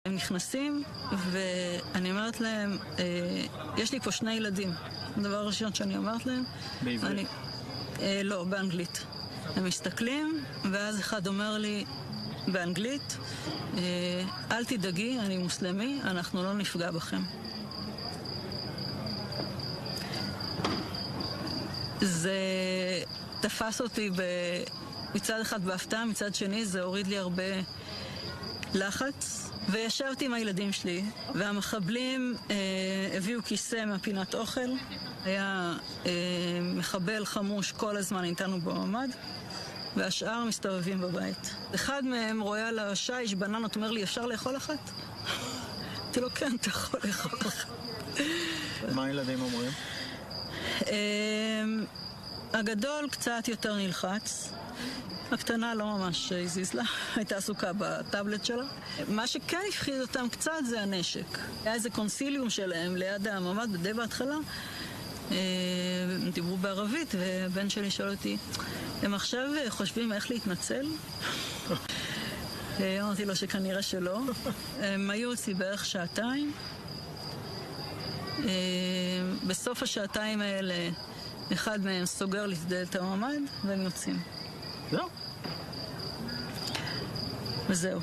הם נכנסים ואני אומרת להם, יש לי פה 2 ילדים. הדבר הראשון שאני אומרת להם, בעברית? לא, באנגלית. הם מסתכלים ואז אחד אומר לי באנגלית, אל תדאגי, אני מוסלמי, אנחנו לא נפגע בכם. זה תפס אותי מצד אחד בהפתעה, מצד שני זה הוריד לי הרבה לחץ, וישבתי עם הילדים שלי, והמחבלים הביאו כיסא מהפינת אוכל, היה מחבל חמוש כל הזמן איתנו בממ"ד, והשאר מסתובבים בבית. אחד מהם רואה על השיש בננות, אומר לי, אפשר לאכול אחת? אמרתי לו, כן, אתה יכול לאכול אחת. מה הילדים אומרים? הגדול קצת יותר נלחץ, הקטנה לא ממש הזיז לה, הייתה עסוקה בטאבלט שלה. מה שכן הפחיד אותם קצת זה הנשק. היה איזה קונסיליום שלהם ליד הממ"ד די בהתחלה, דיברו בערבית, ובן שלי שואל אותי, הם עכשיו חושבים איך להתנצל? אמרתי לו שכנראה שלא. הם היו אצלי בערך 2 שעתיים. בסוף 2 השעתיים האלה, אחד מהם סוגר לי את דלת הממ"ד, והם יוצאים. זהו. וזהו.